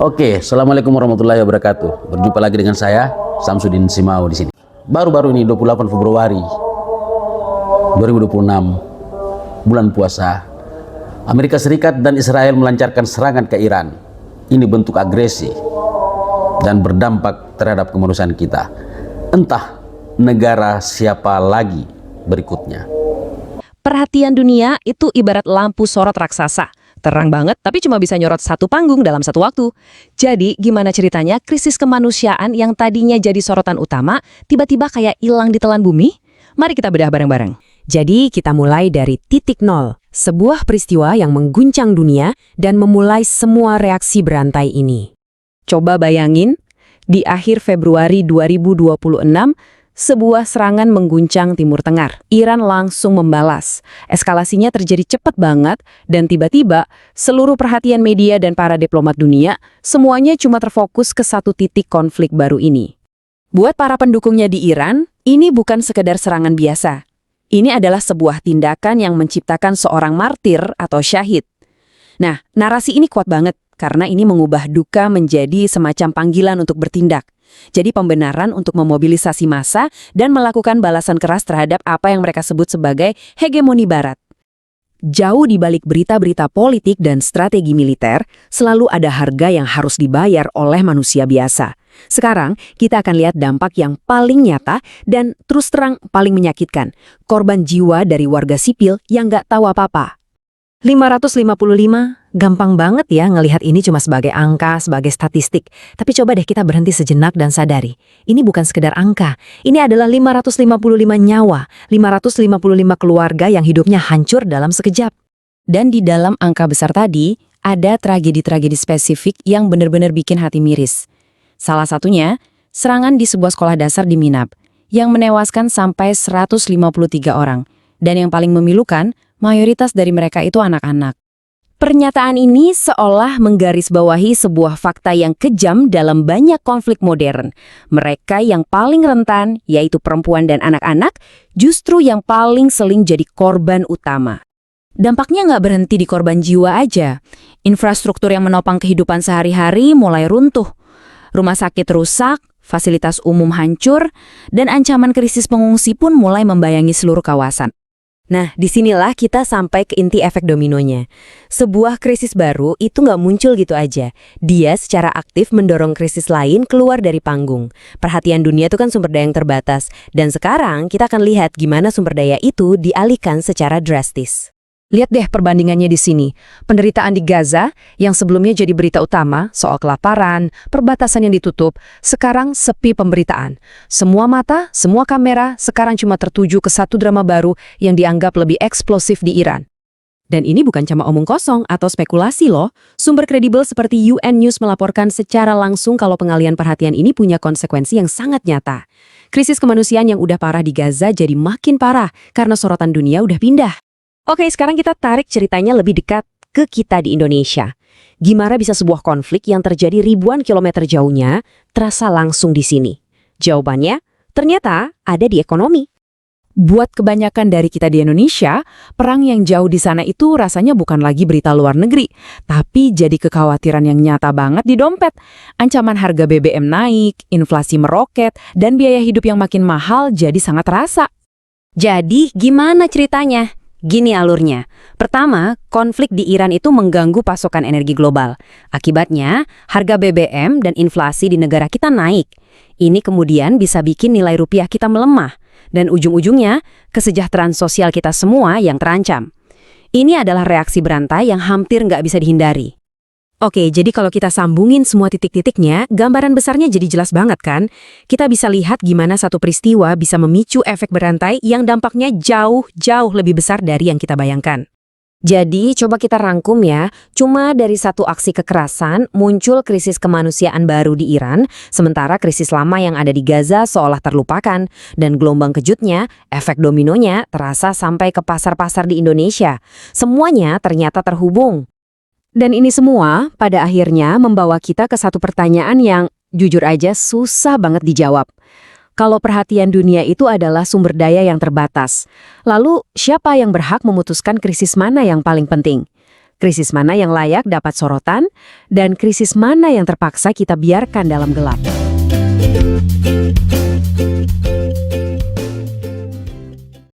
Oke, Assalamualaikum warahmatullahi wabarakatuh. Berjumpa lagi dengan saya, Samsudin Simau di sini. Baru-baru ini 28 Februari 2026, bulan puasa, Amerika Serikat dan Israel melancarkan serangan ke Iran. Ini bentuk agresi dan berdampak terhadap kemanusiaan kita. Entah negara siapa lagi berikutnya. Perhatian dunia itu ibarat lampu sorot raksasa. Terang banget, tapi cuma bisa nyorot satu panggung dalam satu waktu. Jadi, gimana ceritanya krisis kemanusiaan yang tadinya jadi sorotan utama, tiba-tiba kayak hilang ditelan bumi? Mari kita bedah bareng-bareng. Jadi, kita mulai dari titik nol. Sebuah peristiwa yang mengguncang dunia dan memulai semua reaksi berantai ini. Coba bayangin, di akhir Februari 2026, sebuah serangan mengguncang Timur Tengah. Iran langsung membalas. Eskalasinya terjadi cepat banget, dan tiba-tiba seluruh perhatian media dan para diplomat dunia, semuanya cuma terfokus ke satu titik konflik baru ini. Buat para pendukungnya di Iran, ini bukan sekedar serangan biasa. Ini adalah sebuah tindakan yang menciptakan seorang martir atau syahid. Nah, narasi ini kuat banget, karena ini mengubah duka menjadi semacam panggilan untuk bertindak. Jadi pembenaran untuk memobilisasi massa dan melakukan balasan keras terhadap apa yang mereka sebut sebagai hegemoni Barat. Jauh di balik berita-berita politik dan strategi militer, selalu ada harga yang harus dibayar oleh manusia biasa. Sekarang, kita akan lihat dampak yang paling nyata dan terus terang paling menyakitkan. Korban jiwa dari warga sipil yang nggak tahu apa-apa. 555, gampang banget ya ngelihat ini cuma sebagai angka, sebagai statistik. Tapi coba deh kita berhenti sejenak dan sadari. Ini bukan sekedar angka. Ini adalah 555 nyawa, 555 keluarga yang hidupnya hancur dalam sekejap. Dan di dalam angka besar tadi, ada tragedi-tragedi spesifik yang benar-benar bikin hati miris. Salah satunya, serangan di sebuah sekolah dasar di Minab, yang menewaskan sampai 153 orang. Dan yang paling memilukan, mayoritas dari mereka itu anak-anak. Pernyataan ini seolah menggarisbawahi sebuah fakta yang kejam dalam banyak konflik modern. Mereka yang paling rentan, yaitu perempuan dan anak-anak, justru yang paling sering jadi korban utama. Dampaknya nggak berhenti di korban jiwa aja. Infrastruktur yang menopang kehidupan sehari-hari mulai runtuh. Rumah sakit rusak, fasilitas umum hancur, dan ancaman krisis pengungsi pun mulai membayangi seluruh kawasan. Nah, disinilah kita sampai ke inti efek dominonya. Sebuah krisis baru itu nggak muncul gitu aja. Dia secara aktif mendorong krisis lain keluar dari panggung. Perhatian dunia itu kan sumber daya yang terbatas. Dan sekarang kita akan lihat gimana sumber daya itu dialihkan secara drastis. Lihat deh perbandingannya di sini. Penderitaan di Gaza, yang sebelumnya jadi berita utama, soal kelaparan, perbatasan yang ditutup, sekarang sepi pemberitaan. Semua mata, semua kamera, sekarang cuma tertuju ke satu drama baru yang dianggap lebih eksplosif di Iran. Dan ini bukan cuma omong kosong atau spekulasi loh. Sumber kredibel seperti UN News melaporkan secara langsung kalau pengalihan perhatian ini punya konsekuensi yang sangat nyata. Krisis kemanusiaan yang udah parah di Gaza jadi makin parah karena sorotan dunia udah pindah. Oke, sekarang kita tarik ceritanya lebih dekat ke kita di Indonesia. Gimana bisa sebuah konflik yang terjadi ribuan kilometer jauhnya terasa langsung di sini? Jawabannya, ternyata ada di ekonomi. Buat kebanyakan dari kita di Indonesia, perang yang jauh di sana itu rasanya bukan lagi berita luar negeri, tapi jadi kekhawatiran yang nyata banget di dompet. Ancaman harga BBM naik, inflasi meroket, dan biaya hidup yang makin mahal jadi sangat terasa. Jadi, gimana ceritanya? Gini alurnya. Pertama, konflik di Iran itu mengganggu pasokan energi global. Akibatnya, harga BBM dan inflasi di negara kita naik. Ini kemudian bisa bikin nilai rupiah kita melemah. Dan ujung-ujungnya, kesejahteraan sosial kita semua yang terancam. Ini adalah reaksi berantai yang hampir nggak bisa dihindari. Oke, jadi kalau kita sambungin semua titik-titiknya, gambaran besarnya jadi jelas banget kan? Kita bisa lihat gimana satu peristiwa bisa memicu efek berantai yang dampaknya jauh-jauh lebih besar dari yang kita bayangkan. Jadi, coba kita rangkum ya, cuma dari satu aksi kekerasan muncul krisis kemanusiaan baru di Iran, sementara krisis lama yang ada di Gaza seolah terlupakan, dan gelombang kejutnya, efek dominonya terasa sampai ke pasar-pasar di Indonesia. Semuanya ternyata terhubung. Dan ini semua pada akhirnya membawa kita ke satu pertanyaan yang jujur aja susah banget dijawab. Kalau perhatian dunia itu adalah sumber daya yang terbatas, lalu siapa yang berhak memutuskan krisis mana yang paling penting? Krisis mana yang layak dapat sorotan, dan krisis mana yang terpaksa kita biarkan dalam gelap.